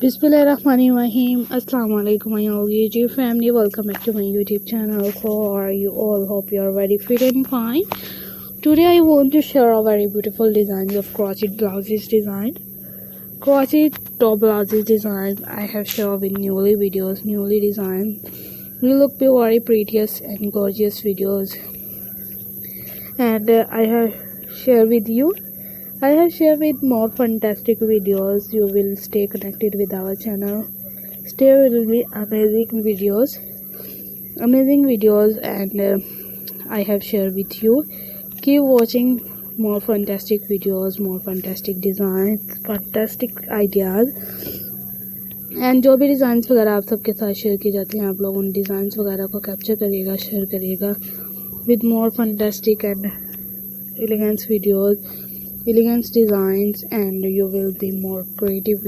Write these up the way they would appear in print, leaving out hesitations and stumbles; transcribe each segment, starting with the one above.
Bismillahirrahmanirrahim. Assalamu alaikum my OG family. Welcome back to my YouTube channel. How are you all? Hope you are very fit and fine. Today I want to share a very beautiful designs of crochet blouses design. Crochet top blouses design I have shared with newly designed. Will look be very prettiest and gorgeous videos. And I have shared with more fantastic videos. You will stay connected with our channel. Stay will be amazing videos, and I have shared with you. Keep watching more fantastic videos, more fantastic designs, fantastic ideas. And जो भी designs वगैरह आप सबके साथ share की जाती हैं, आप लोग उन डिज़ाइंस वगैरह को कैप्चर करिएगा, शेयर करिएगा with more fantastic and elegant designs, and you will be more creative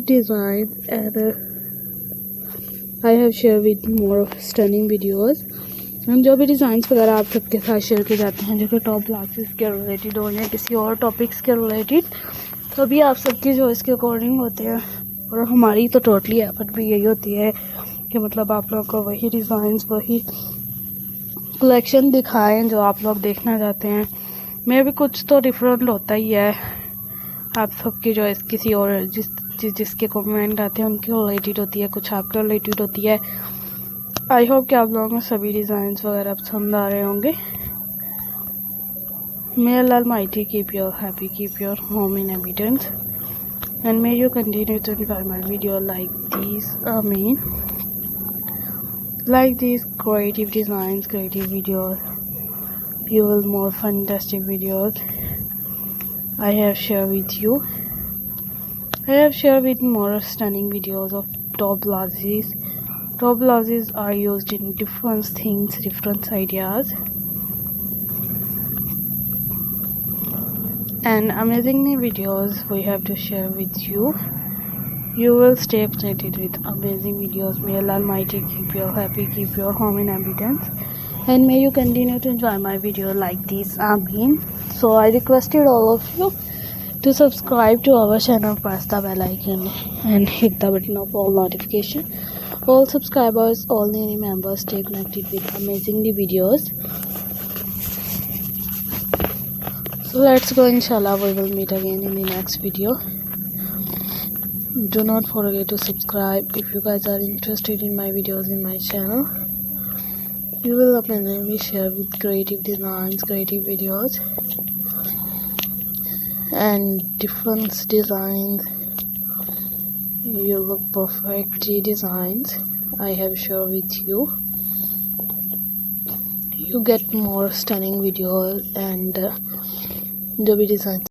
designs, and I have shared with more stunning videos. हम जो भी डिज़ाइंस वगैरह आप सबके साथ शेयर किए जाते हैं, जो कि टॉप क्लासेस के रिलेटेड हो या किसी और टॉपिक्स के रिलेटेड, तो भी आप सबकी जो इसके अकॉर्डिंग होते हैं, और हमारी तो टोटली एफर्ट भी यही होती है कि मतलब आप लोग को वही डिज़ाइंस, वही कलेक्शन दिखाएं जो आप लोग देखना चाहते हैं। मैं भी कुछ तो डिफरेंट होता ही है, आप सबकी जो किसी और जिसके कमेंट आते हैं उनके रिलेटेड होती है, कुछ आपके रिलेटेड होती है। आई होप कि आप लोगों को सभी डिज़ाइंस वगैरह पसंद आ रहे होंगे। May Allah Almighty keep you happy, keep your home in abundance, and may you continue to enjoy my video like these. Like these creative designs, creative videos. You will more fantastic videos I have shared with you. I have shared with more stunning videos of top blouses. Top blouses are used in different things, different ideas, and amazing videos we have to share with you. You will stay connected with amazing videos. May Allah Almighty keep you happy, keep your home in abundance, and may you continue to enjoy my video like this. Ameen. So I requested all of you to subscribe to our channel, press the bell icon and hit the button of all notification. All subscribers, all new members, stay connected with amazing videos. So let's go, inshallah we will meet again in the next video. Do not forget to subscribe if you guys are interested in my videos in my channel. You will amazingly share with creative designs, creative videos, and different designs. You look perfect designs I have shared with you. You get more stunning videos and जो भी design